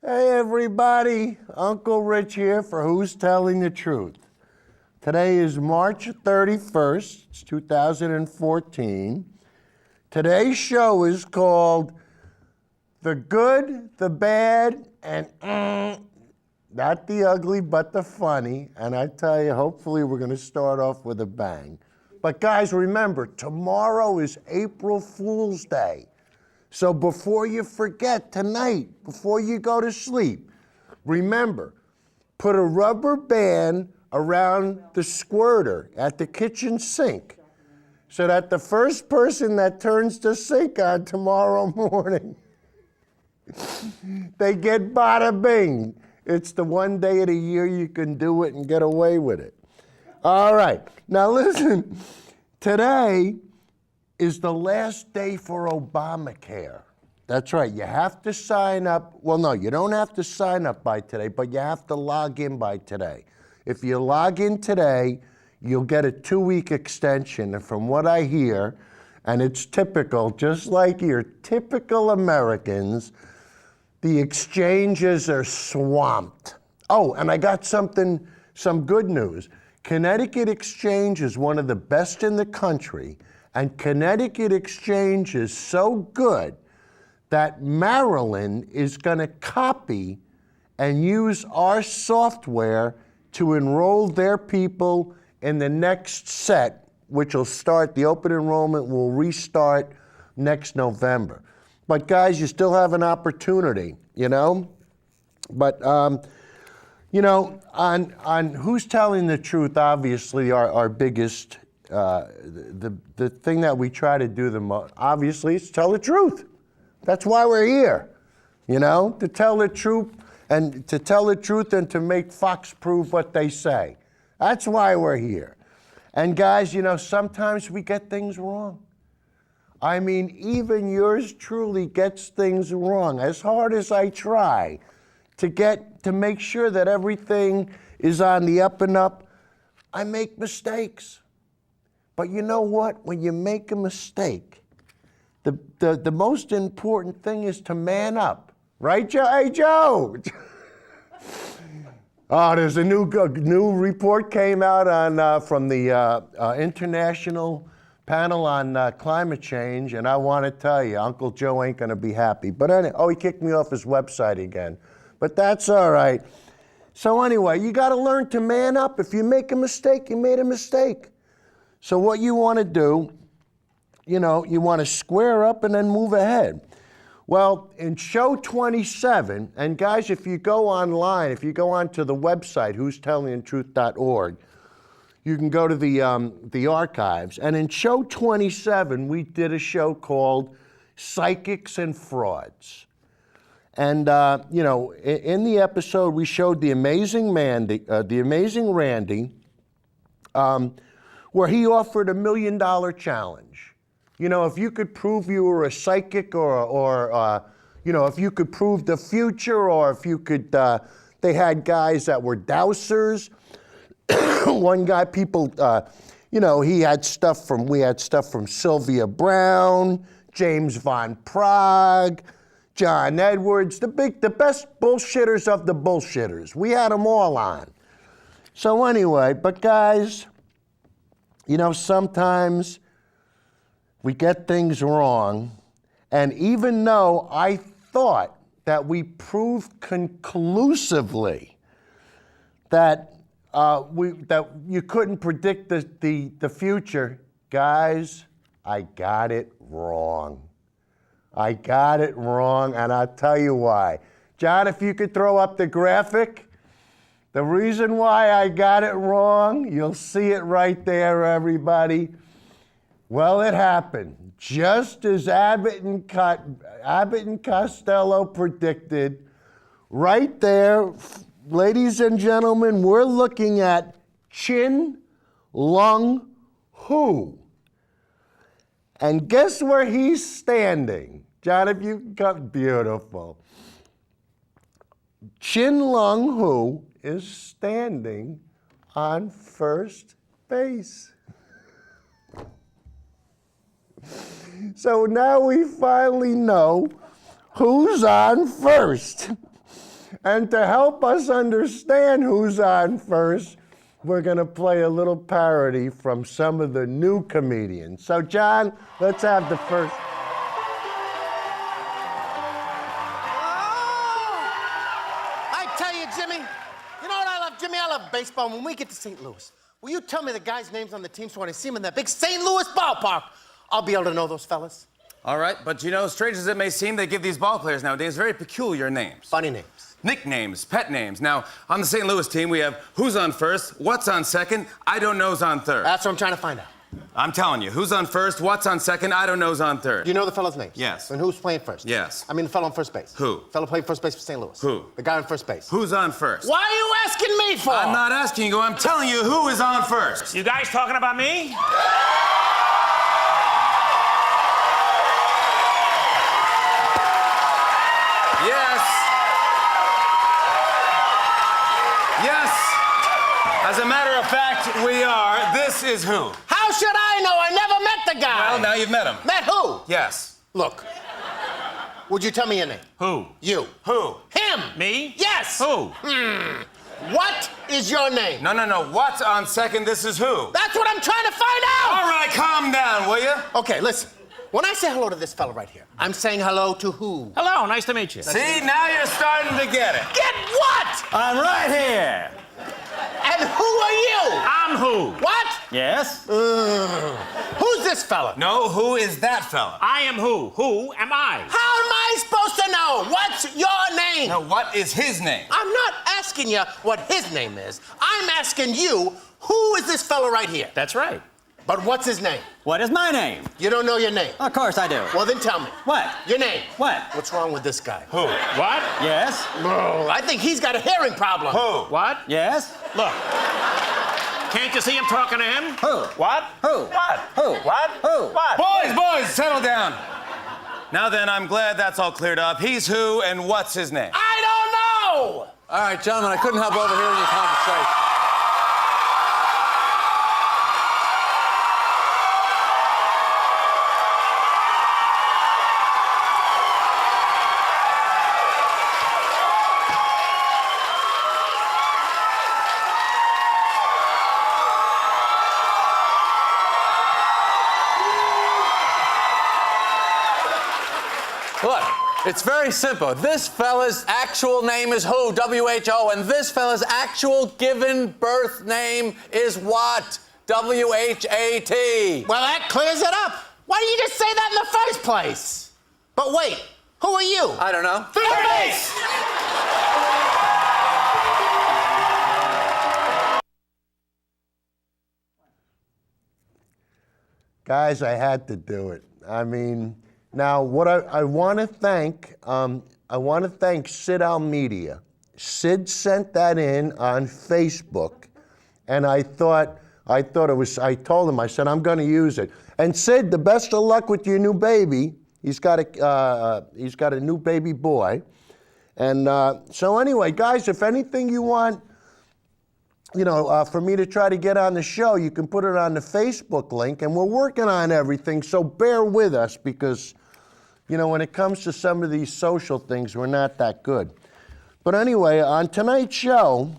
Hey everybody, Uncle Rich here for Who's Telling the Truth. Today is March 31st, it's 2014. Today's show is called The Good, the Bad, and not the ugly, but the funny. And I tell you, hopefully we're gonna start off with a bang. But guys, remember, tomorrow is April Fool's Day. So before you forget tonight, before you go to sleep, remember, put a rubber band around the squirter at the kitchen sink so that the first person that turns the sink on tomorrow morning, they get bada bing. It's the one day of the year you can do it and get away with it. All right, now listen, today is the last day for Obamacare. That's right, you have to sign up. Well, no, you don't have to sign up by today, but you have to log in by today. If you log in today, you'll get a 2-week extension. And from what I hear, and it's typical, just like your typical Americans, the exchanges are swamped. Oh, and I got some good news. Connecticut Exchange is one of the best in the country. And Connecticut Exchange is so good that Maryland is going to copy and use our software to enroll their people in the next set, which will start, the open enrollment will restart next November. But guys, you still have an opportunity, you know? But, you know, on Who's Telling the Truth, obviously our biggest the thing that we try to do the most, obviously, is tell the truth. That's why we're here, you know, to tell the truth and to make Fox prove what they say. That's why we're here. And guys, you know, sometimes we get things wrong. I mean, even yours truly gets things wrong. As hard as I try to make sure that everything is on the up and up, I make mistakes. But you know what? When you make a mistake, the most important thing is to man up. Right, Joe? Hey, Joe! Oh, there's a new report came out on from the International Panel on Climate Change, and I want to tell you, Uncle Joe ain't going to be happy. But anyway, he kicked me off his website again. But that's all right. So anyway, you got to learn to man up. If you make a mistake, you made a mistake. So what you want to do, you know, you want to square up and then move ahead. Well, in show 27, and guys, if you go online, if you go onto the website, whostellingthetruth.org, you can go to the archives. And in show 27, we did a show called Psychics and Frauds. And, you know, in the episode, we showed the amazing Randy, where he offered $1 million challenge. You know, if you could prove you were a psychic or you know, if you could prove the future, or if you could, they had guys that were dowsers. One guy, you know, we had stuff from Sylvia Brown, James Van Praagh, John Edwards, the best bullshitters of the bullshitters. We had them all on. So anyway, but guys, you know, sometimes we get things wrong, and even though I thought that we proved conclusively that you couldn't predict the future, guys, I got it wrong. I got it wrong, and I'll tell you why. John, if you could throw up the graphic. The reason why I got it wrong, you'll see it right there, everybody. Well, it happened. Just as Abbott and Costello predicted, right there, ladies and gentlemen, we're looking at Chin Lung Hu. And guess where he's standing? John, if you got beautiful. Chin Lung Hu is standing on first base. So now we finally know who's on first. And to help us understand who's on first, we're going to play a little parody from some of the new comedians. So, John, let's have the first. I tell you, Jimmy, you know what I love, Jimmy? I love baseball. When we get to St. Louis, will you tell me the guys' names on the team so when I see them in that big St. Louis ballpark, I'll be able to know those fellas? All right, but you know, strange as it may seem, they give these ball players nowadays very peculiar names. Funny names. Nicknames, pet names. Now, on the St. Louis team, we have who's on first, what's on second, I don't know's on third. That's what I'm trying to find out. I'm telling you, who's on first, what's on second, I don't know's on third. Do you know the fella's names? Yes. And who's playing first? Yes. I mean the fellow on first base. Who? Fellow playing first base for St. Louis. Who? The guy on first base. Who's on first? Why are you asking me for? I'm not asking you, I'm telling you who is on first. You guys talking about me? Yes, as a matter of fact, we are. This is who? How should I know? I never met the guy. Well, now you've met him. Met who? Yes. Look, would you tell me your name? Who? You. Who? Him. Me? Yes. Who? What is your name? No. What's on second? This is who? That's what I'm trying to find out. All right, calm down, will you? Okay, listen. When I say hello to this fella right here, I'm saying hello to who? Hello, nice to meet you. See, now you're starting to get it. Get what? I'm right here. And who are you? I'm who? What? Yes? Who's this fella? No, who is that fella? I am who? Who am I? How am I supposed to know? What's your name? No, what is his name? I'm not asking you what his name is. I'm asking you, who is this fella right here? That's right. But what's his name? What is my name? You don't know your name. Of course I do. Well, then tell me. What? Your name. What? What's wrong with this guy? Who? What? Yes? Oh, I think he's got a hearing problem. Who? What? Yes? Look. Can't you see I'm talking to him? Who? What? Who? What? Who? What? Who? What? Boys, settle down. Now then, I'm glad that's all cleared up. He's who and what's his name? I don't know! All right, gentlemen, I couldn't help overhearing your conversation. Look, it's very simple. This fella's actual name is who? W-H-O. And this fella's actual given birth name is what? W-H-A-T. Well, that clears it up. Why didn't you just say that in the first place? But wait, who are you? I don't know. Third base! Guys, I had to do it. I mean, now what I want to thank, Sid Almedia. Sid sent that in on Facebook, and I told him, I said, I'm going to use it. And Sid, the best of luck with your new baby. He's got a new baby boy. And so anyway, guys, if anything you want, for me to try to get on the show, you can put it on the Facebook link, and we're working on everything, so bear with us because, when it comes to some of these social things, we're not that good. But anyway, on tonight's show,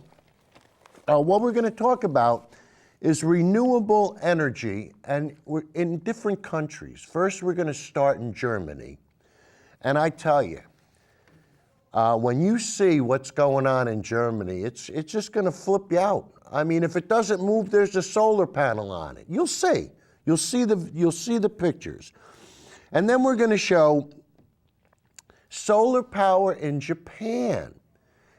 what we're going to talk about is renewable energy, and we're in different countries. First, we're going to start in Germany. And I tell you, when you see what's going on in Germany, it's just going to flip you out. I mean, if it doesn't move, there's a solar panel on it. You'll see. You'll see the pictures. And then we're going to show solar power in Japan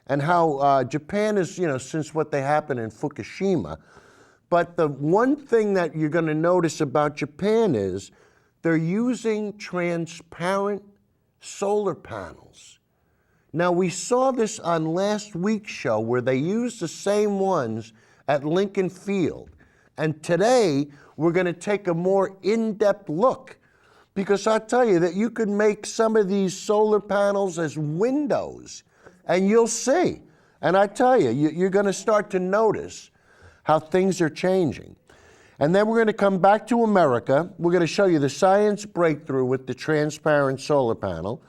and how Japan is, since what they happened in Fukushima. But the one thing that you're going to notice about Japan is they're using transparent solar panels. Now, we saw this on last week's show where they used the same ones at Lincoln Field. And today, we're going to take a more in-depth look because I'll tell you that you could make some of these solar panels as windows, and you'll see. And I tell you, you're going to start to notice how things are changing. And then we're going to come back to America. We're going to show you the science breakthrough with the transparent solar panel.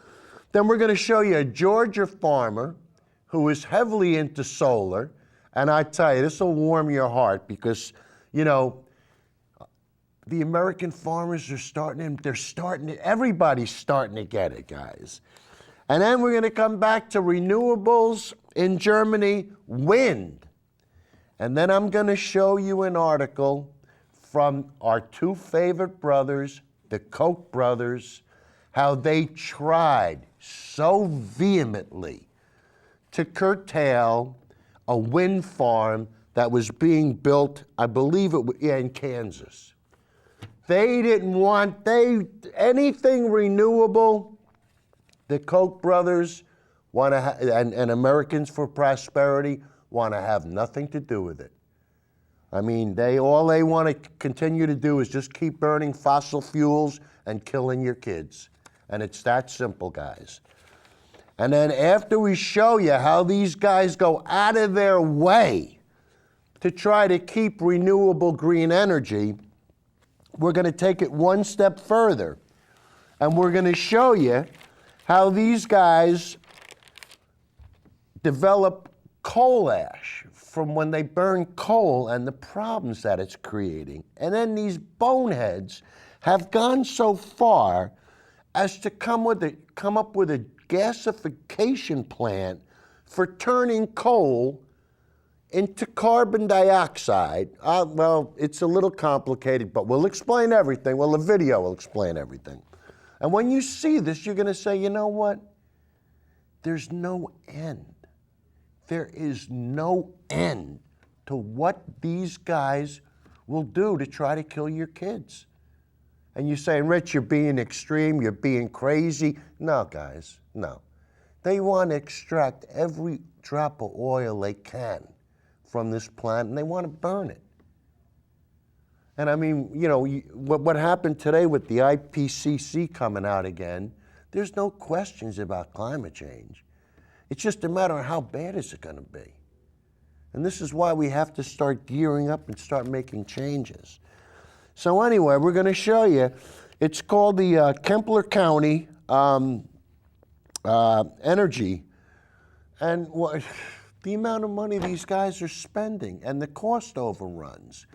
Then we're going to show you a Georgia farmer who is heavily into solar, and I tell you, this will warm your heart because, you know, the American farmers are everybody's starting to get it, guys. And then we're going to come back to renewables in Germany, wind. And then I'm going to show you an article from our two favorite brothers, the Koch brothers, how they tried so vehemently to curtail a wind farm that was being built, I believe it was in Kansas. They didn't want anything renewable. The Koch brothers want to and Americans for Prosperity want to have nothing to do with it. I mean, all they want to continue to do is just keep burning fossil fuels and killing your kids. And it's that simple, guys. And then after we show you how these guys go out of their way to try to keep renewable green energy, we're going to take it one step further. And we're going to show you how these guys develop coal ash from when they burn coal and the problems that it's creating. And then these boneheads have gone so far as to come up with a gasification plant for turning coal into carbon dioxide. Well, it's a little complicated, but we'll explain everything. Well, the video will explain everything. And when you see this, you're going to say, you know what? There's no end. There is no end to what these guys will do to try to kill your kids. And you're saying, Rich, you're being extreme, you're being crazy. No, guys, no. They want to extract every drop of oil they can from this plant, and they want to burn it. And I mean, you know, what happened today with the IPCC coming out again, there's no questions about climate change. It's just a matter of how bad is it going to be. And this is why we have to start gearing up and start making changes. So anyway, we're going to show you. It's called the Kempler County Energy. And the amount of money these guys are spending and the cost overruns.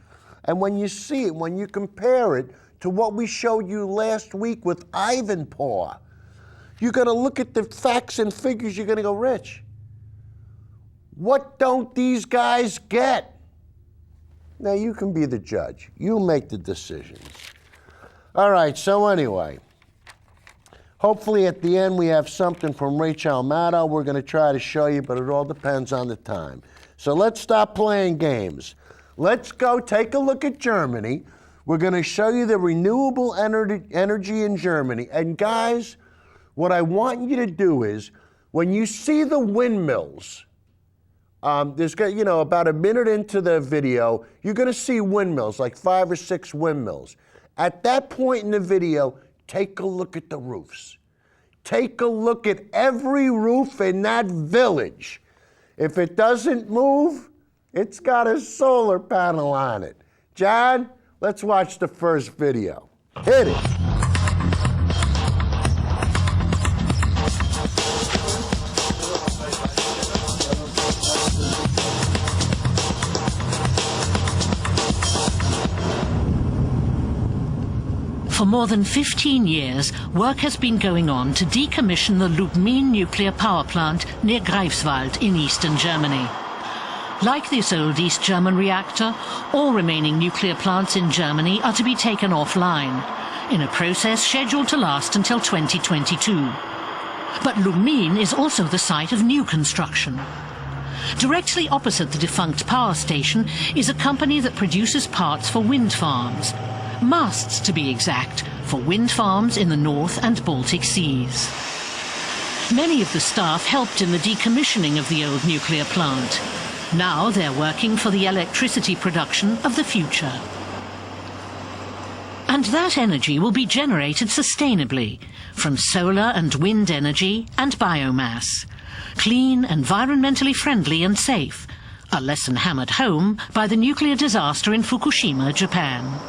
And when you see it, when you compare it to what we showed you last week with Ivanpah, you're going to look at the facts and figures, you're going to go, Rich, what don't these guys get? Now, you can be the judge. You make the decisions. All right, so anyway, hopefully at the end we have something from Rachel Maddow. We're going to try to show you, but it all depends on the time. So let's stop playing games. Let's go take a look at Germany. We're going to show you the renewable energy in Germany. And guys, what I want you to do is, when you see the windmills, there's about a minute into the video, you're going to see windmills, like 5 or 6 windmills. At that point in the video, take a look at the roofs. Take a look at every roof in that village. If it doesn't move, it's got a solar panel on it. John, let's watch the first video. Hit it. For more than 15 years, work has been going on to decommission the Lubmin nuclear power plant near Greifswald in eastern Germany. Like this old East German reactor, all remaining nuclear plants in Germany are to be taken offline, in a process scheduled to last until 2022. But Lubmin is also the site of new construction. Directly opposite the defunct power station is a company that produces parts for wind farms. Masts, to be exact, for wind farms in the North and Baltic Seas. Many of the staff helped in the decommissioning of the old nuclear plant. Now they're working for the electricity production of the future. And that energy will be generated sustainably from solar and wind energy and biomass. Clean, environmentally friendly and safe, a lesson hammered home by the nuclear disaster in Fukushima, Japan.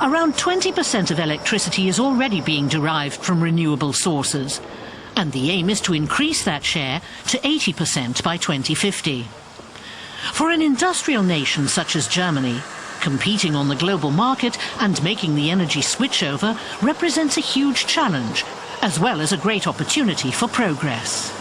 Around 20% of electricity is already being derived from renewable sources, And the aim is to increase that share to 80% by 2050. For an industrial nation such as Germany, competing on the global market and making the energy switchover represents a huge challenge, as well as a great opportunity for progress.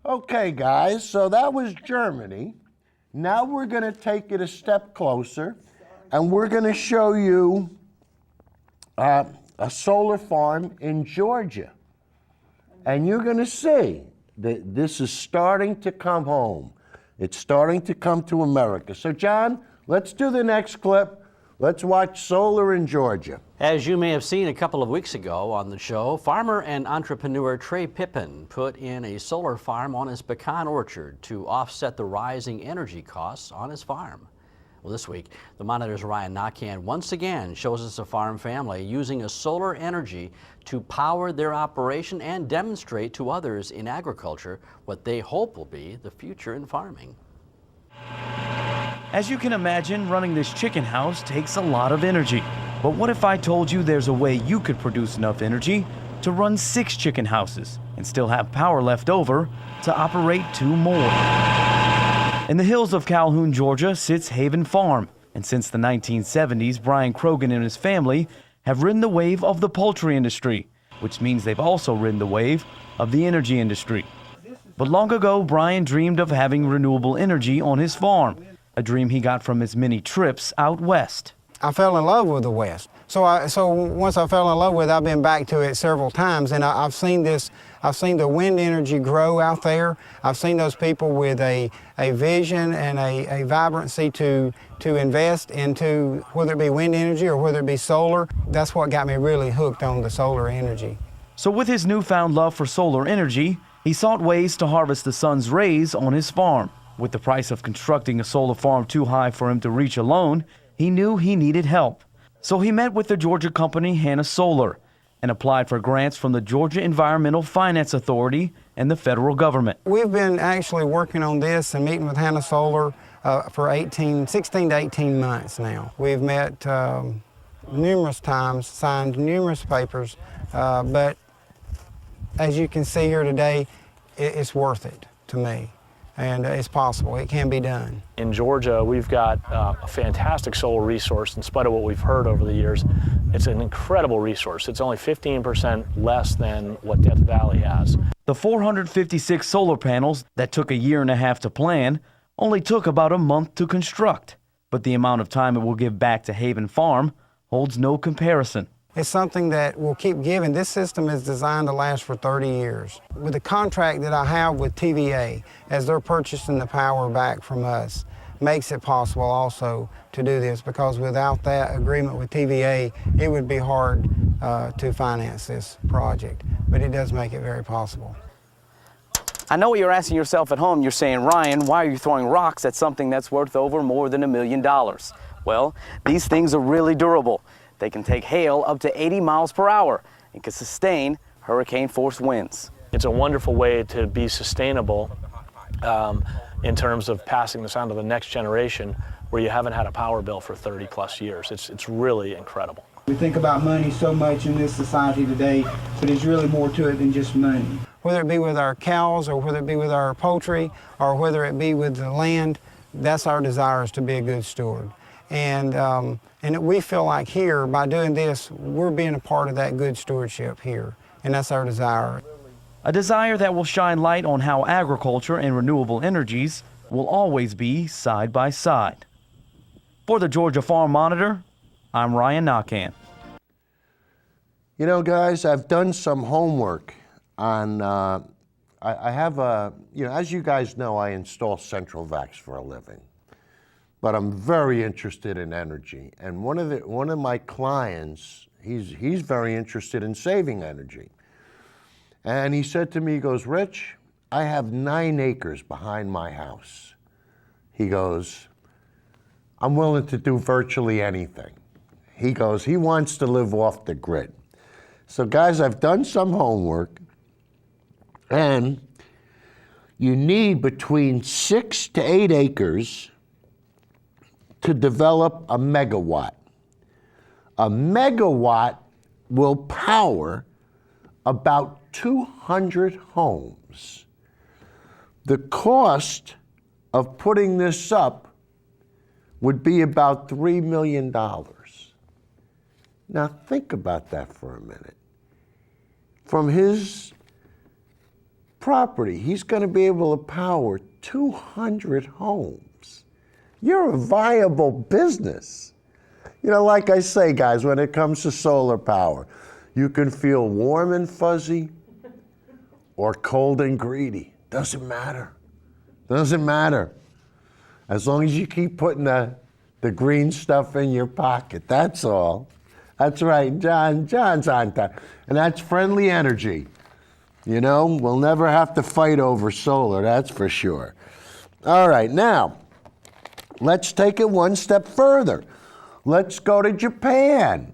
Okay, guys, so that was Germany. Now we're going to take it a step closer, and we're going to show you a solar farm in Georgia. And you're going to see that this is starting to come home. It's starting to come to America. So, John, let's do the next clip. Let's watch solar in Georgia. As you may have seen a couple of weeks ago on the show, farmer and entrepreneur Trey Pippin put in a solar farm on his pecan orchard to offset the rising energy costs on his farm. Well, this week, the Monitor's Ryan Nakan once again shows us a farm family using a solar energy to power their operation and demonstrate to others in agriculture what they hope will be the future in farming. As you can imagine, running this chicken house takes a lot of energy. But what if I told you there's a way you could produce enough energy to run 6 chicken houses and still have power left over to operate 2 more? In the hills of Calhoun, Georgia, sits Haven Farm. And since the 1970s, Brian Krogan and his family have ridden the wave of the poultry industry, which means they've also ridden the wave of the energy industry. But long ago, Brian dreamed of having renewable energy on his farm, a dream he got from his many trips out west. I fell in love with the West. So once I fell in love with it, I've been back to it several times, and I've seen the wind energy grow out there. I've seen those people with a vision and a vibrancy to invest into, whether it be wind energy or whether it be solar. That's what got me really hooked on the solar energy. So with his newfound love for solar energy, he sought ways to harvest the sun's rays on his farm. With the price of constructing a solar farm too high for him to reach alone, he knew he needed help. So he met with the Georgia company Hanna Solar and applied for grants from the Georgia Environmental Finance Authority and the federal government. We've been actually working on this and meeting with Hanna Solar for 16 to 18 months now. We've met numerous times, signed numerous papers, but as you can see here today, it's worth it to me. And it's possible. It can be done. In Georgia, we've got a fantastic solar resource in spite of what we've heard over the years. It's an incredible resource. It's only 15% less than what Death Valley has. The 456 solar panels that took a year and a half to plan only took about a month to construct. But the amount of time it will give back to Haven Farm holds no comparison. It's something that will keep giving. This system is designed to last for 30 years. With the contract that I have with TVA, as they're purchasing the power back from us, makes it possible also to do this, because without that agreement with TVA, it would be hard to finance this project. But it does make it very possible. I know what you're asking yourself at home. You're saying, Ryan, why are you throwing rocks at something that's worth over more than $1 million? Well, these things are really durable. They can take hail up to 80 miles per hour and can sustain hurricane-force winds. It's a wonderful way to be sustainable in terms of passing this on to the next generation where you haven't had a power bill for 30 plus years. It's really incredible. We think about money so much in this society today, but there's really more to it than just money. Whether it be with our cows or whether it be with our poultry or whether it be with the land, that's our desire, is to be a good steward. And we feel like here, by doing this, we're being a part of that good stewardship here, and that's our desire. A desire that will shine light on how agriculture and renewable energies will always be side by side. For the Georgia Farm Monitor, I'm Ryan Nakan. You know, guys, I've done some homework on, I have a, as you guys know, I install central vacs for a living. But I'm very interested in energy, and one of my clients, he's very interested in saving energy. And he said to me, he goes, Rich, I have 9 acres behind my house. He goes, I'm willing to do virtually anything. He goes, he wants to live off the grid. So guys, I've done some homework, and you need between 6 to 8 acres to develop a megawatt. A megawatt will power about 200 homes. The cost of putting this up would be about $3 million. Now think about that for a minute. From his property, he's going to be able to power 200 homes. You're a viable business. You know, like I say, guys, when it comes to solar power, you can feel warm and fuzzy or cold and greedy. Doesn't matter. Doesn't matter. As long as you keep putting the green stuff in your pocket, that's all. That's right, John's on time. And that's friendly energy. You know, we'll never have to fight over solar, that's for sure. All right, now, let's take it one step further. Let's go to Japan,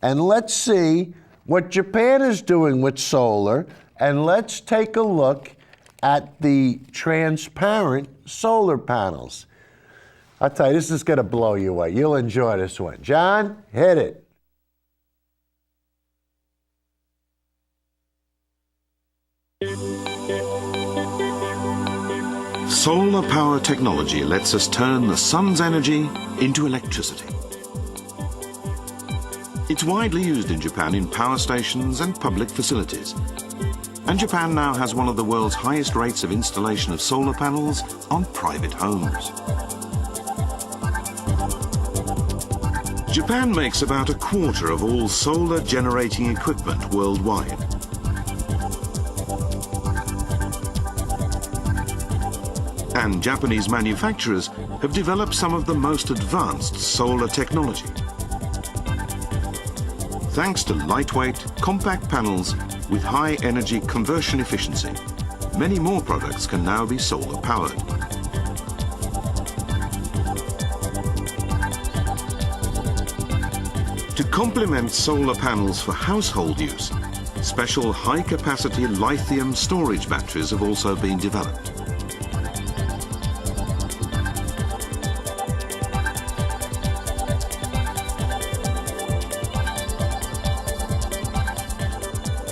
and let's see what Japan is doing with solar, and let's take a look at the transparent solar panels. I'll tell you, this is going to blow you away. You'll enjoy this one. John, hit it. Solar power technology lets us turn the sun's energy into electricity. It's widely used in Japan in power stations and public facilities. And Japan now has one of the world's highest rates of installation of solar panels on private homes. Japan makes about a quarter of all solar generating equipment worldwide. And Japanese manufacturers have developed some of the most advanced solar technology. Thanks to lightweight, compact panels with high energy conversion efficiency, many more products can now be solar powered. To complement solar panels for household use, special high-capacity lithium storage batteries have also been developed.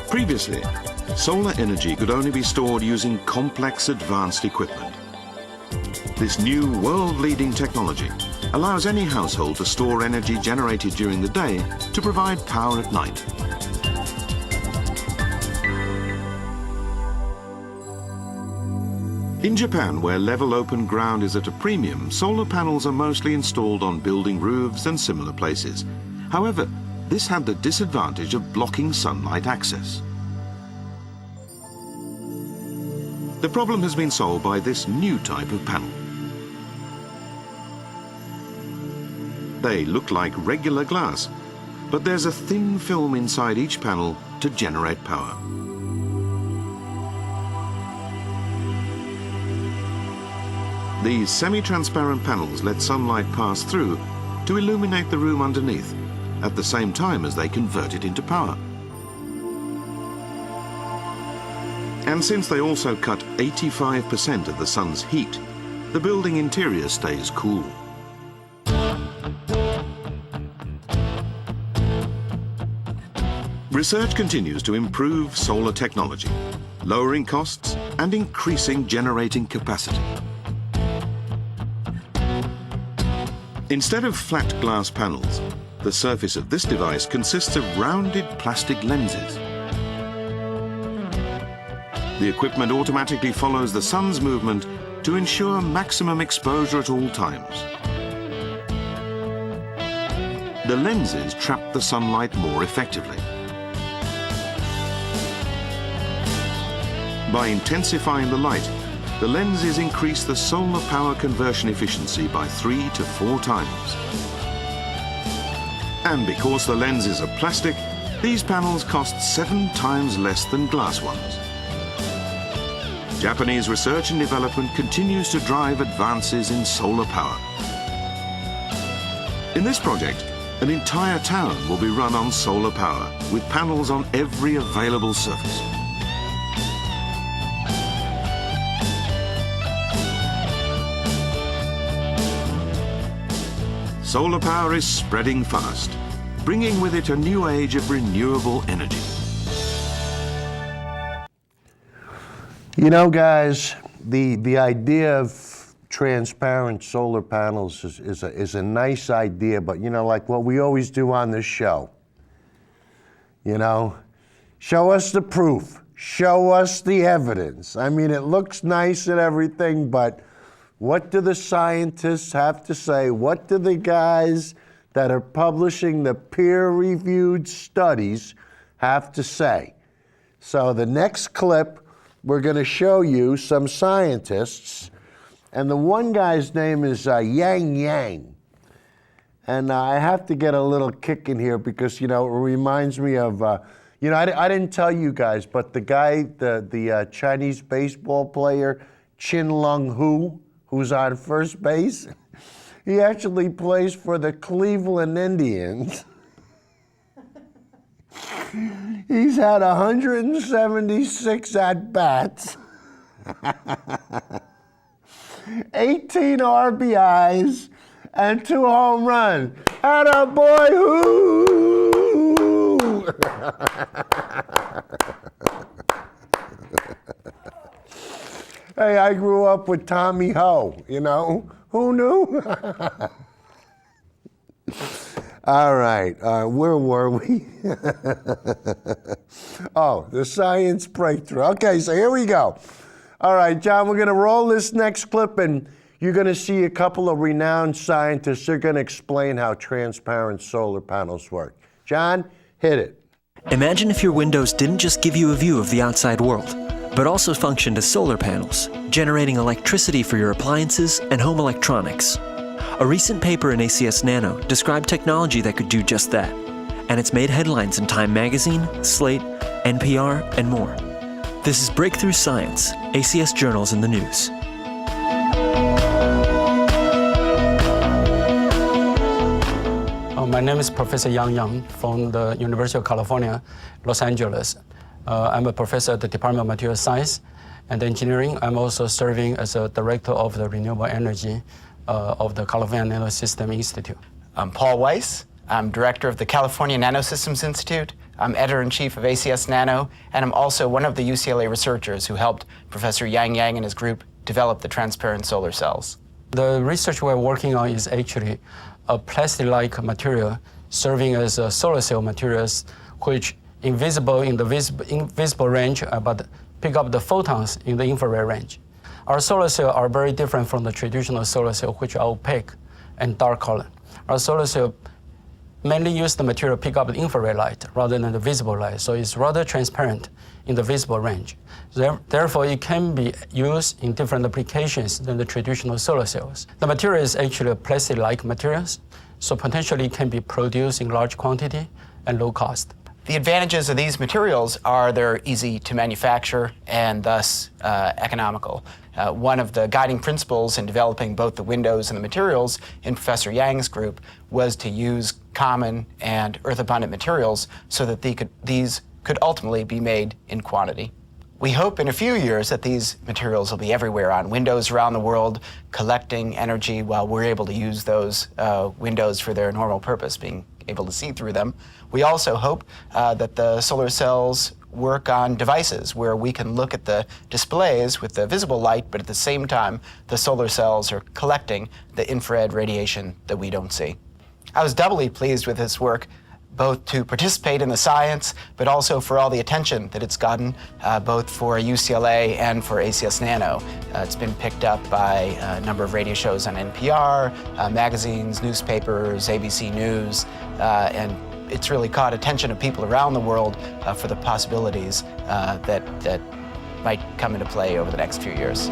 Previously, solar energy could only be stored using complex advanced equipment. This new world-leading technology allows any household to store energy generated during the day to provide power at night. In Japan, where level open ground is at a premium, solar panels are mostly installed on building roofs and similar places. However, this had the disadvantage of blocking sunlight access. The problem has been solved by this new type of panel. They look like regular glass, but there's a thin film inside each panel to generate power. These semi-transparent panels let sunlight pass through to illuminate the room underneath, at the same time as they convert it into power. And since they also cut 85% of the sun's heat, the building interior stays cool. Research continues to improve solar technology, lowering costs and increasing generating capacity. Instead of flat glass panels, the surface of this device consists of rounded plastic lenses. The equipment automatically follows the sun's movement to ensure maximum exposure at all times. The lenses trap the sunlight more effectively. By intensifying the light, the lenses increase the solar power conversion efficiency by 3 to 4 times. And because the lenses are plastic, these panels cost 7 times less than glass ones. Japanese research and development continues to drive advances in solar power. In this project, an entire town will be run on solar power, with panels on every available surface. Solar power is spreading fast, bringing with it a new age of renewable energy. You know, guys, the idea of transparent solar panels is a nice idea, but you know, like what we always do on this show, you know, show us the proof, show us the evidence. I mean, it looks nice and everything, but what do the scientists have to say? What do the guys that are publishing the peer-reviewed studies have to say? So the next clip, we're going to show you some scientists, and the one guy's name is Yang Yang. And I have to get a little kick in here because, you know, it reminds me of, you know, I didn't tell you guys, but the guy, the Chinese baseball player, Chin Lung Hu, who's on first base, he actually plays for the Cleveland Indians. He's had 176 at-bats, 18 RBIs, and 2 home runs. Atta boy, who? Hey, I grew up with Tommy Ho, you know? Who knew? All right, where were we? Oh, the science breakthrough. Okay, so here we go. All right, John, we're gonna roll this next clip and you're gonna see a couple of renowned scientists. They're gonna explain how transparent solar panels work. John, hit it. Imagine if your windows didn't just give you a view of the outside world, but also functioned as solar panels, generating electricity for your appliances and home electronics. A recent paper in ACS Nano described technology that could do just that, and it's made headlines in Time Magazine, Slate, NPR, and more. This is Breakthrough Science, ACS Journals in the News. My name is Professor Yang Yang from the University of California, Los Angeles. I'm a professor at the Department of Material Science and Engineering. I'm also serving as a director of the renewable energy of the California Nanosystem Institute. I'm Paul Weiss. I'm director of the California Nanosystems Institute. I'm editor-in-chief of ACS Nano, and I'm also one of the UCLA researchers who helped Professor Yang Yang and his group develop the transparent solar cells. The research we're working on is actually a plastic-like material serving as a solar cell materials, which invisible in the invisible range, but pick up the photons in the infrared range. Our solar cells are very different from the traditional solar cell, which are opaque and dark color. Our solar cell mainly use the material to pick up the infrared light rather than the visible light, so it's rather transparent in the visible range. Therefore, it can be used in different applications than the traditional solar cells. The material is actually plastic-like materials, so potentially it can be produced in large quantity and low cost. The advantages of these materials are they're easy to manufacture and thus economical. One of the guiding principles in developing both the windows and the materials in Professor Yang's group was to use common and earth-abundant materials so that these could ultimately be made in quantity. We hope in a few years that these materials will be everywhere on windows around the world, collecting energy while we're able to use those windows for their normal purpose, being able to see through them. We also hope that the solar cells work on devices where we can look at the displays with the visible light, but at the same time, the solar cells are collecting the infrared radiation that we don't see. I was doubly pleased with this work, both to participate in the science, but also for all the attention that it's gotten, both for UCLA and for ACS Nano. It's been picked up by a number of radio shows on NPR, magazines, newspapers, ABC News, and it's really caught attention of people around the world for the possibilities that might come into play over the next few years.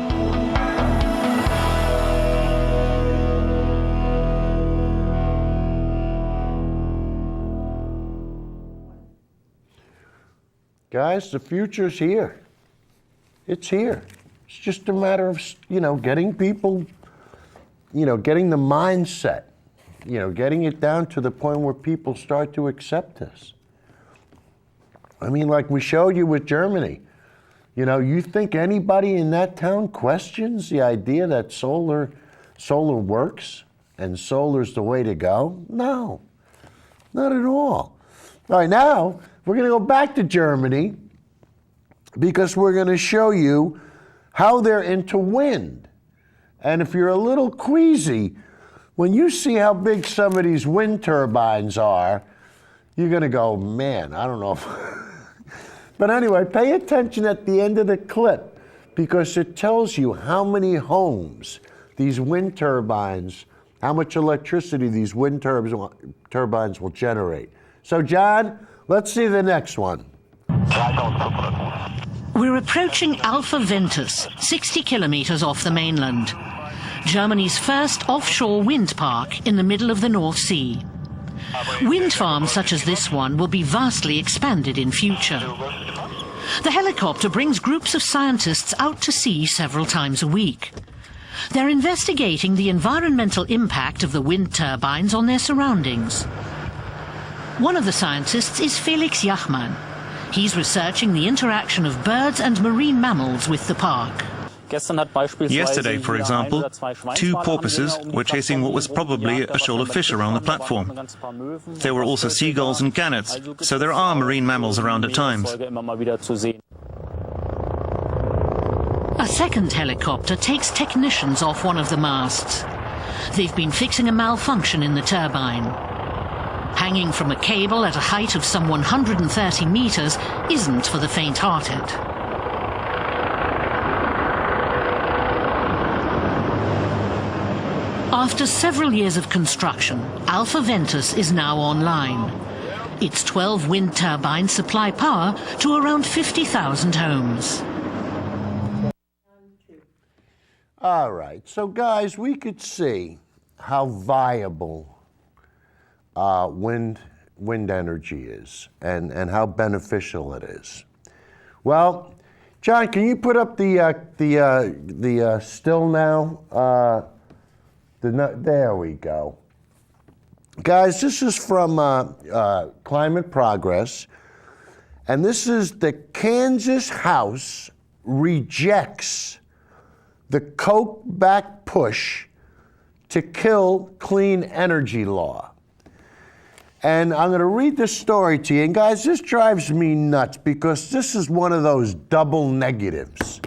Guys, the future's here. It's here. It's just a matter of, getting people, getting the mindset, getting it down to the point where people start to accept this. I mean, like we showed you with Germany. You think anybody in that town questions the idea that solar works? and solar's the way to go? No, not at all. All right, now we're going to go back to Germany because we're going to show you how they're into wind. And if you're a little queasy, when you see how big some of these wind turbines are, you're going to go, man, I don't know if... But anyway, pay attention at the end of the clip because it tells you how many homes these wind turbines, how much electricity these wind turbines will generate. So, John, let's see the next one. We're approaching Alpha Ventus, 60 kilometers off the mainland. Germany's first offshore wind park in the middle of the North Sea. Wind farms such as this one will be vastly expanded in future. The helicopter brings groups of scientists out to sea several times a week. They're investigating the environmental impact of the wind turbines on their surroundings. One of the scientists is Felix Jachmann. He's researching the interaction of birds and marine mammals with the park. Yesterday, for example, two porpoises were chasing what was probably a shoal of fish around the platform. There were also seagulls and gannets, so there are marine mammals around at times. A second helicopter takes technicians off one of the masts. They've been fixing a malfunction in the turbine. Hanging from a cable at a height of some 130 meters isn't for the faint-hearted. After several years of construction, Alpha Ventus is now online. Its 12 wind turbines supply power to around 50,000 homes. All right, so guys, we could see how viable wind energy is and how beneficial it is. Well, John, can you put up the still now? There we go. Guys, this is from Climate Progress, and this is the Kansas House rejects the Koch-backed push to kill clean energy law. And I'm going to read this story to you. And guys, this drives me nuts because this is one of those double negatives.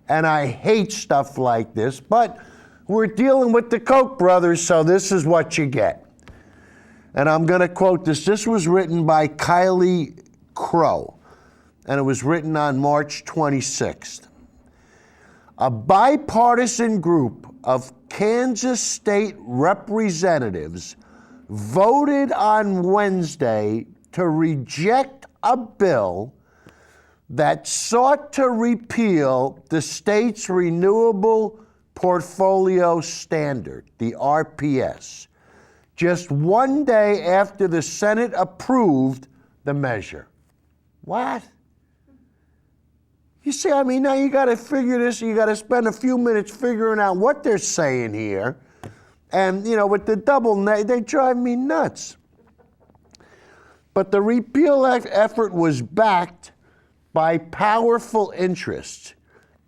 And I hate stuff like this, but we're dealing with the Koch brothers, so this is what you get. And I'm going to quote this. This was written by Kylie Crow, and it was written on March 26th. A bipartisan group of Kansas state representatives voted on Wednesday to reject a bill that sought to repeal the state's Renewable Portfolio Standard, the RPS, just one day after the Senate approved the measure. What? You see, I mean, now you got to figure this, you got to spend a few minutes figuring out what they're saying here. And, you know, with the they drive me nuts. But the repeal effort was backed by powerful interests,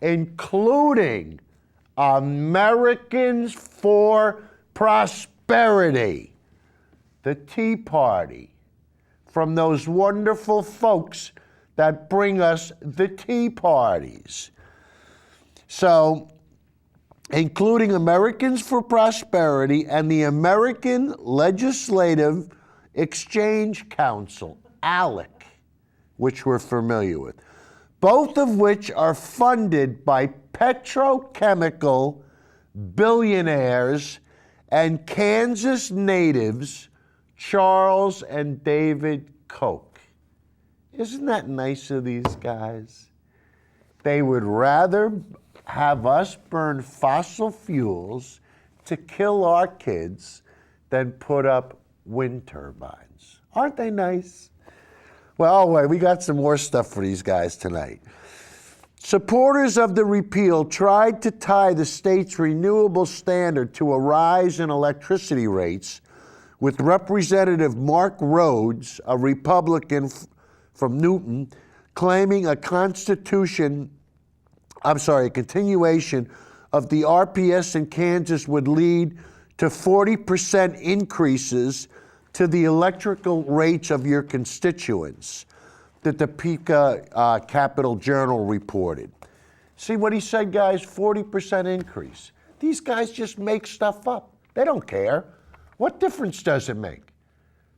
including Americans for Prosperity, the Tea Party, from those wonderful folks that bring us the tea parties. So, including Americans for Prosperity and the American Legislative Exchange Council, ALEC, which we're familiar with, both of which are funded by petrochemical billionaires and Kansas natives Charles and David Koch. Isn't that nice of these guys? They would rather have us burn fossil fuels to kill our kids than put up wind turbines. Aren't they nice? Well, wait, we got some more stuff for these guys tonight. Supporters of the repeal tried to tie the state's renewable standard to a rise in electricity rates, with Representative Mark Rhodes, a Republican from Newton, claiming a continuation of the RPS in Kansas would lead to 40% increases to the electrical rates of your constituents that the Topeka Capital Journal reported. See what he said, guys? 40% increase. These guys just make stuff up. They don't care. What difference does it make?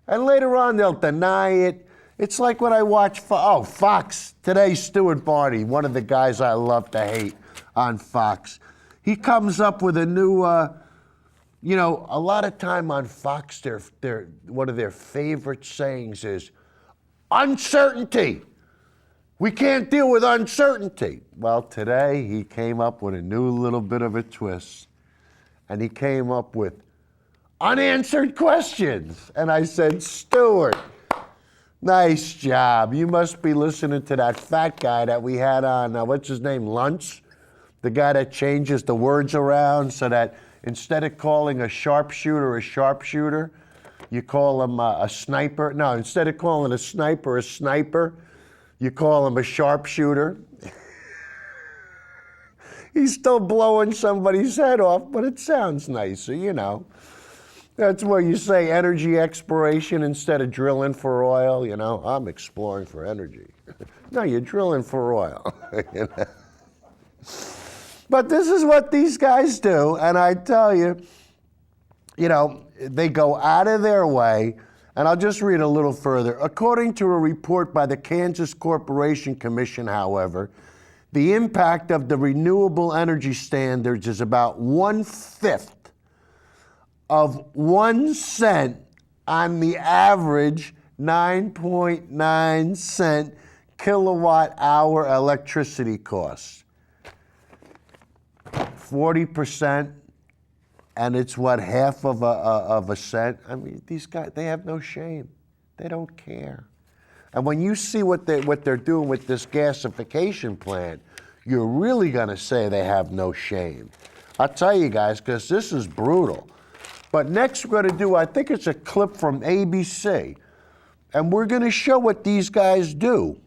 And later on, they'll deny it. It's like when I watch Fox. Today, Stuart Barney, one of the guys I love to hate on Fox. He comes up with a new, a lot of time on Fox, one of their favorite sayings is, uncertainty. We can't deal with uncertainty. Well, today he came up with a new little bit of a twist, and he came up with unanswered questions. And I said, Stuart, nice job. You must be listening to that fat guy that we had on, what's his name, Lunch? The guy that changes the words around so that instead of calling a sharpshooter, you call him a sniper. No, instead of calling a sniper, you call him a sharpshooter. He's still blowing somebody's head off, but it sounds nicer, you know. That's where you say energy exploration instead of drilling for oil, you know. I'm exploring for energy. No, you're drilling for oil. You know? But this is what these guys do, and I tell you, they go out of their way, and I'll just read a little further. According to a report by the Kansas Corporation Commission, however, the impact of the renewable energy standards is about 1/5 of 1 cent on the average 9.9 cent kilowatt hour electricity cost. 40%, and it's what, half of a cent? I mean, these guys, they have no shame. They don't care. And when you see what they're doing with this gasification plant, you're really gonna say they have no shame. I'll tell you guys, because this is brutal. But next we're gonna do, I think it's a clip from ABC, and we're gonna show what these guys do.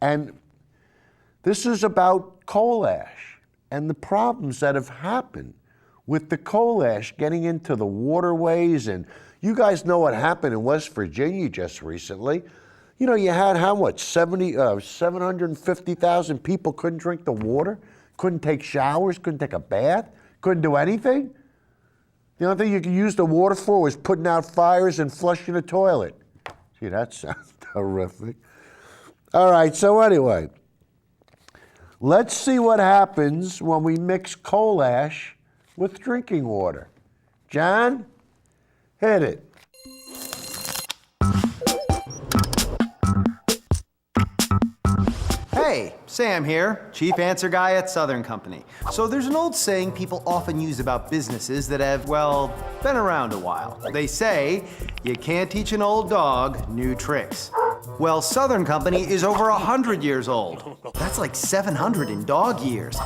And this is about coal ash and the problems that have happened with the coal ash getting into the waterways. And you guys know what happened in West Virginia just recently. You know, you had how much? 750,000 people couldn't drink the water, couldn't take showers, couldn't take a bath, couldn't do anything. The only thing you could use the water for was putting out fires and flushing the toilet. Gee, that sounds horrific. All right, so anyway, let's see what happens when we mix coal ash with drinking water. John, hit it. Hey, Sam here, Chief Answer Guy at Southern Company. So there's an old saying people often use about businesses that have, well, been around a while. They say, you can't teach an old dog new tricks. Well, Southern Company is over 100 years old. That's like 700 in dog years.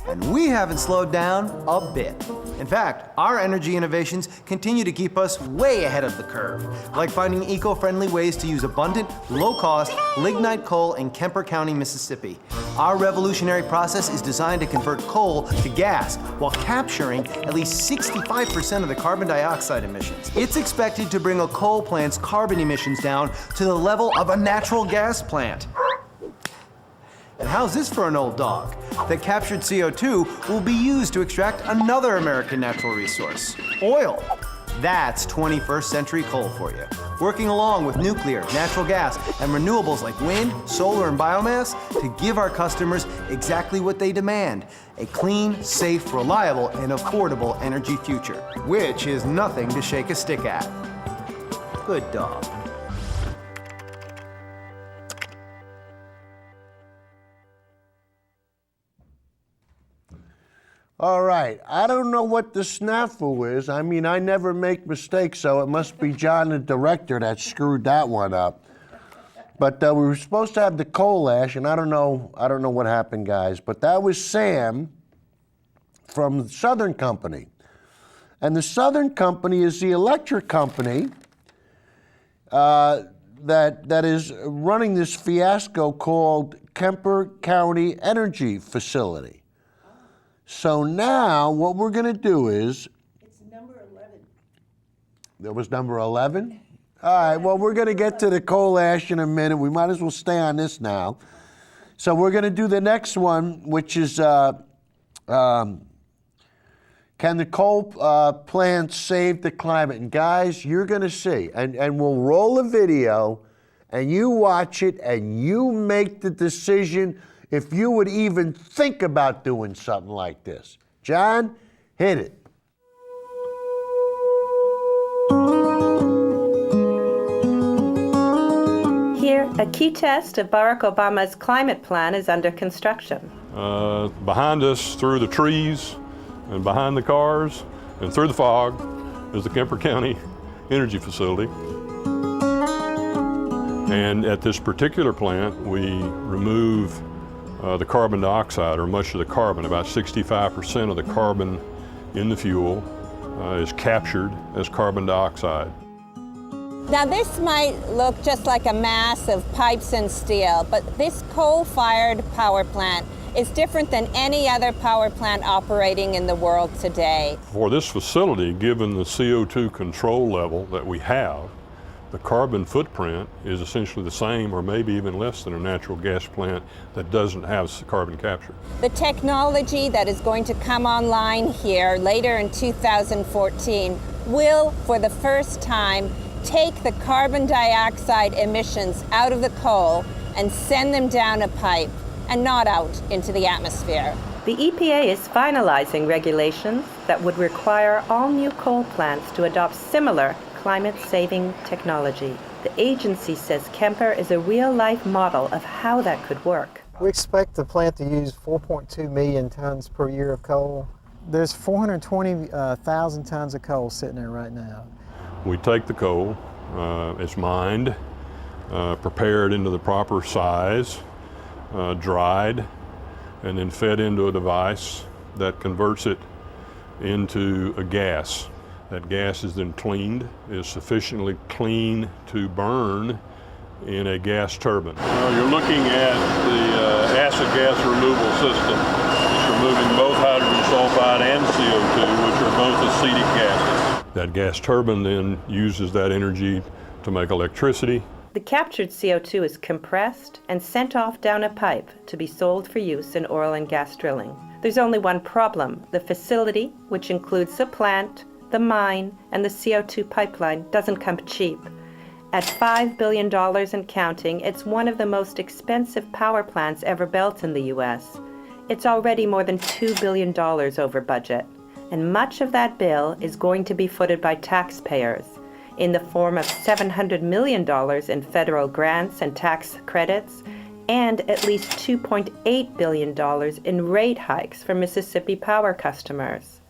And we haven't slowed down a bit. In fact, our energy innovations continue to keep us way ahead of the curve, like finding eco-friendly ways to use abundant, low-cost lignite coal in Kemper County, Mississippi. Our revolutionary process is designed to convert coal to gas while capturing at least 65% of the carbon dioxide emissions. It's expected to bring a coal plant's carbon emissions down to the level of a natural gas plant. And how's this for an old dog? The captured CO2 will be used to extract another American natural resource, oil. That's 21st century coal for you. Working along with nuclear, natural gas, and renewables like wind, solar, and biomass to give our customers exactly what they demand: a clean, safe, reliable, and affordable energy future, which is nothing to shake a stick at. Good dog. All right, I don't know what the snafu is. I mean, I never make mistakes, so it must be John, the director, that screwed that one up. But we were supposed to have the coal ash, and I don't know what happened, guys. But that was Sam from Southern Company. And the Southern Company is the electric company that is running this fiasco called Kemper County Energy Facility. So now what we're going to do is... It's number 11. That was number 11? All right, well, we're going to get to the coal ash in a minute. We might as well stay on this now. So we're going to do the next one, which is can the coal plants save the climate? And guys, you're going to see, and we'll roll a video, and you watch it, and you make the decision if you would even think about doing something like this. John, hit it. Here, a key test of Barack Obama's climate plan is under construction. Behind us, through the trees, and behind the cars, and through the fog, is the Kemper County Energy Facility. And at this particular plant, we remove the carbon dioxide, or much of the carbon. About 65% of the carbon in the fuel is captured as carbon dioxide. Now this might look just like a mass of pipes and steel, but this coal-fired power plant is different than any other power plant operating in the world today. For this facility, given the CO2 control level that we have, the carbon footprint is essentially the same or maybe even less than a natural gas plant that doesn't have carbon capture. The technology that is going to come online here later in 2014 will, for the first time, take the carbon dioxide emissions out of the coal and send them down a pipe and not out into the atmosphere. The EPA is finalizing regulations that would require all new coal plants to adopt similar climate-saving technology. The agency says Kemper is a real-life model of how that could work. We expect the plant to use 4.2 million tons per year of coal. There's 420,000 tons of coal sitting there right now. We take the coal, it's mined, prepared into the proper size, dried, and then fed into a device that converts it into a gas. That gas is then cleaned, is sufficiently clean to burn in a gas turbine. You're looking at the acid gas removal system. It's removing both hydrogen sulfide and CO2, which are both acetic gases. That gas turbine then uses that energy to make electricity. The captured CO2 is compressed and sent off down a pipe to be sold for use in oil and gas drilling. There's only one problem. The facility, which includes the plant, the mine, and the CO2 pipeline, doesn't come cheap. At $5 billion and counting, it's one of the most expensive power plants ever built in the U.S. It's already more than $2 billion over budget, and much of that bill is going to be footed by taxpayers in the form of $700 million in federal grants and tax credits, and at least $2.8 billion in rate hikes for Mississippi Power customers.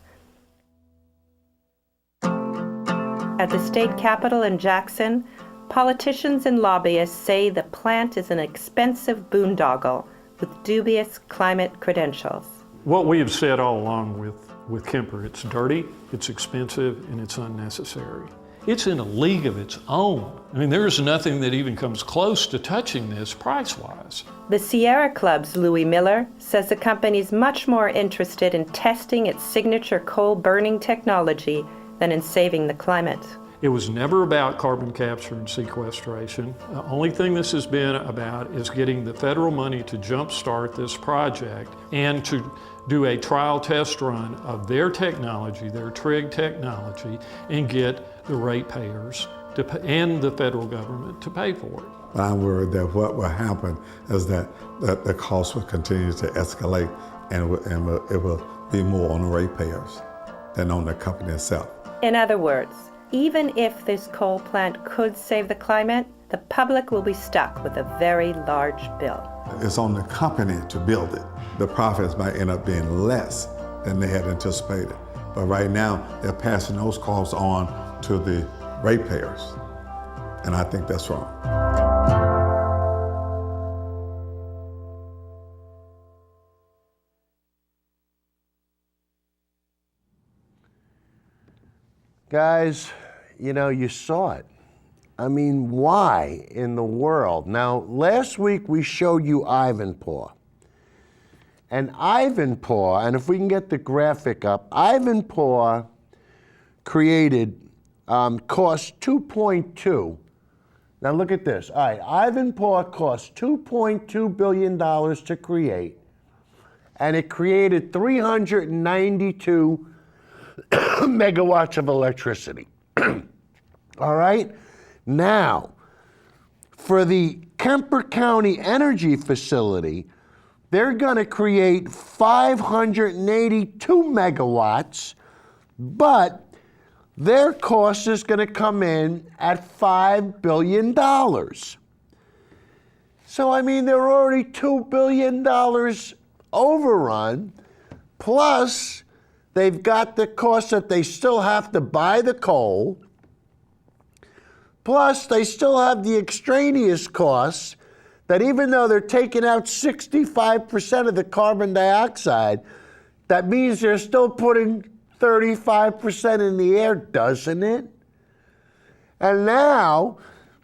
At the state capitol in Jackson, politicians and lobbyists say the plant is an expensive boondoggle with dubious climate credentials. What we have said all along with Kemper, it's dirty, it's expensive, and it's unnecessary. It's in a league of its own. I mean, there's nothing that even comes close to touching this price-wise. The Sierra Club's Louis Miller says the company's much more interested in testing its signature coal-burning technology than in saving the climate. It was never about carbon capture and sequestration. The only thing this has been about is getting the federal money to jumpstart this project and to do a trial test run of their technology, their TRIG technology, and get the ratepayers and the federal government to pay for it. I'm worried that what will happen is that the cost will continue to escalate, and it will be more on the ratepayers than on the company itself. In other words, even if this coal plant could save the climate, the public will be stuck with a very large bill. It's on the company to build it. The profits might end up being less than they had anticipated. But right now, they're passing those costs on to the ratepayers. And I think that's wrong. Guys, you know, you saw it. I mean, why in the world? Now, last week we showed you Ivanpah. And Ivanpah, and if we can get the graphic up, Ivanpah created, cost 2.2. Now look at this. All right, Ivanpah cost $2.2 billion to create, and it created 392 megawatts of electricity. All right? Now, for the Kemper County Energy Facility, they're going to create 582 megawatts, but their cost is going to come in at $5 billion. So, I mean, they're already $2 billion overrun, plus they've got the cost that they still have to buy the coal, plus they still have the extraneous costs that even though they're taking out 65% of the carbon dioxide, that means they're still putting 35% in the air, doesn't it? And now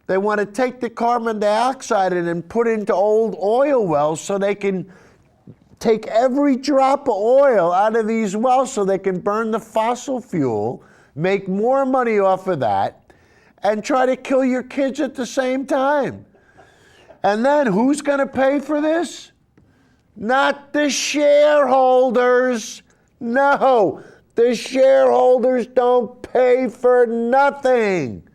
they want to take the carbon dioxide and put it into old oil wells so they can take every drop of oil out of these wells so they can burn the fossil fuel, make more money off of that, and try to kill your kids at the same time. And then who's going to pay for this? Not the shareholders. No, the shareholders don't pay for nothing.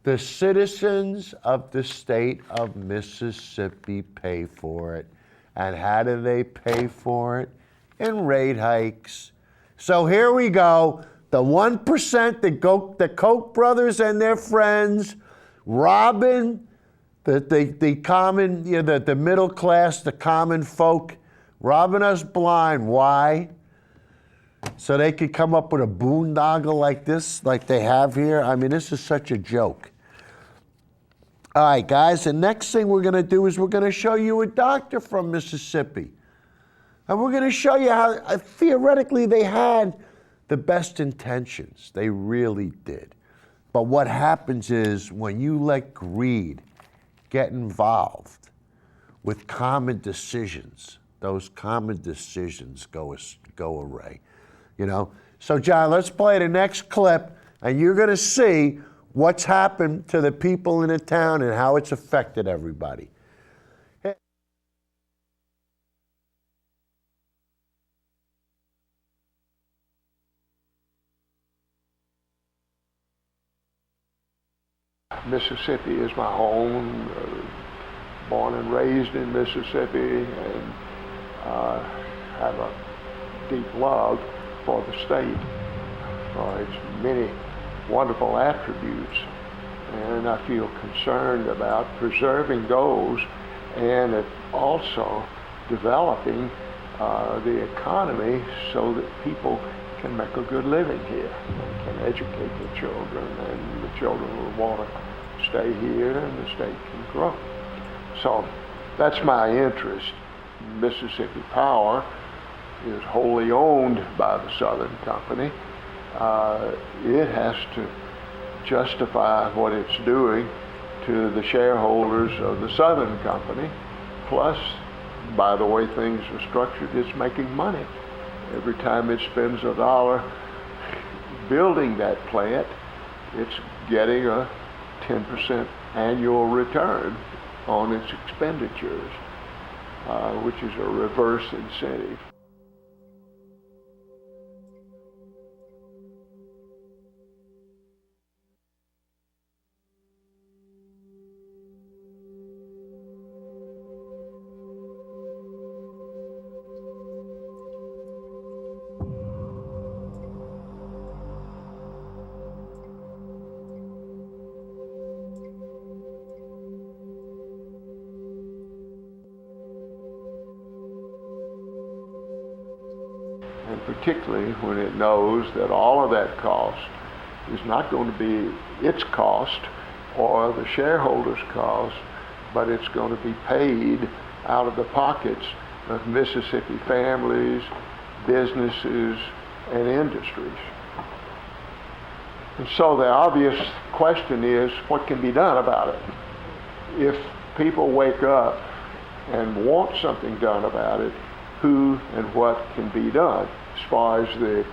The citizens of the state of Mississippi pay for it. And how do they pay for it? In rate hikes. So here we go. The 1%, the Koch brothers and their friends, robbing the common, the middle class, the common folk, robbing us blind. Why? So they could come up with a boondoggle like this, like they have here. I mean, this is such a joke. All right, guys, the next thing we're going to do is we're going to show you a doctor from Mississippi. And we're going to show you how, theoretically, they had the best intentions. They really did. But what happens is when you let greed get involved with common decisions, those common decisions go awry. So John, let's play the next clip, and you're going to see what's happened to the people in the town and how it's affected everybody. Mississippi is my home, born and raised in Mississippi, and have a deep love for the state, for its many wonderful attributes, and I feel concerned about preserving those and also developing the economy so that people can make a good living here and can educate their children, and the children will want to stay here and the state can grow. So that's my interest. Mississippi Power is wholly owned by the Southern Company. It has to justify what it's doing to the shareholders of the Southern Company. Plus, by the way things are structured, it's making money. Every time it spends $1 building that plant, it's getting a 10% annual return on its expenditures, which is a reverse incentive. And particularly when it knows that all of that cost is not going to be its cost or the shareholders' cost, but it's going to be paid out of the pockets of Mississippi families, businesses, and industries. And so the obvious question is, what can be done about it? If people wake up and want something done about it, who and what can be done. As far as the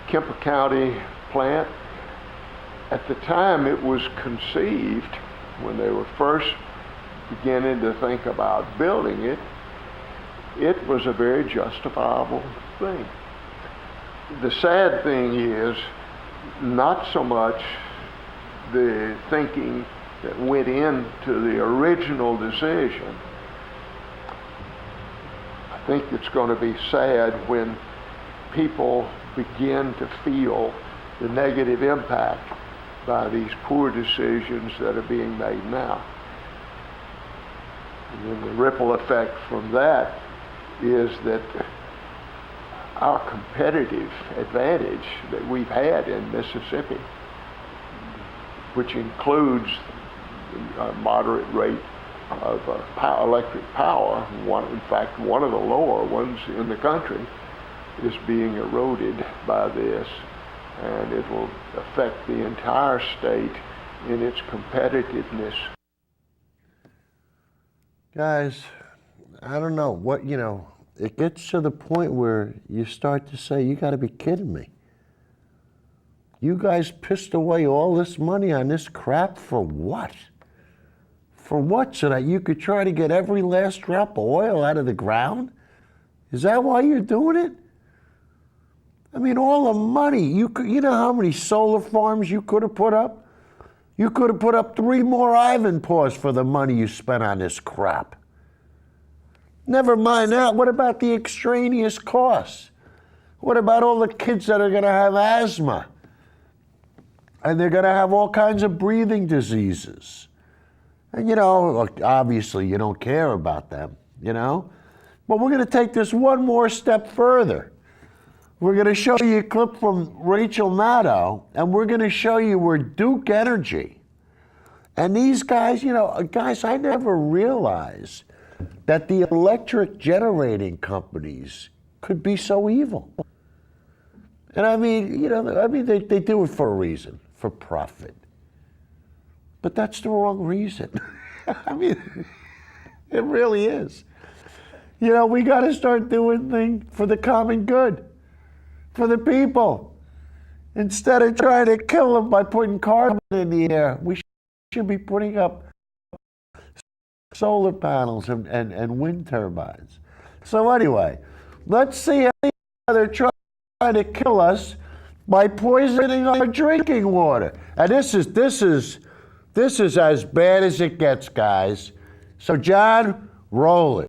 Kemper County plant, at the time it was conceived, when they were first beginning to think about building it, it was a very justifiable thing. The sad thing is not so much the thinking that went into the original decision. I think it's going to be sad when people begin to feel the negative impact by these poor decisions that are being made now. And then the ripple effect from that is that our competitive advantage that we've had in Mississippi, which includes a moderate rate of electric power, in fact one of the lower ones in the country, is being eroded by this, and it will affect the entire state in its competitiveness. Guys, I don't know what, it gets to the point where you start to say, you gotta be kidding me. You guys pissed away all this money on this crap for what? For what? So that you could try to get every last drop of oil out of the ground? Is that why you're doing it? I mean, all the money, you know how many solar farms you could have put up? You could have put up 3 more Ivanpahs for the money you spent on this crap. Never mind that, what about the extraneous costs? What about all the kids that are gonna have asthma? And they're gonna have all kinds of breathing diseases. And look, obviously you don't care about them, But we're gonna take this one more step further. We're going to show you a clip from Rachel Maddow, and we're going to show you where Duke Energy, and these guys, guys, I never realized that the electric generating companies could be so evil. And I mean, they do it for a reason, for profit. But that's the wrong reason. I mean, it really is. We got to start doing things for the common good. For the people. Instead of trying to kill them by putting carbon in the air, we should be putting up solar panels and wind turbines. So anyway, let's see how they're trying to kill us by poisoning our drinking water. And this is as bad as it gets, guys. So John, roll it.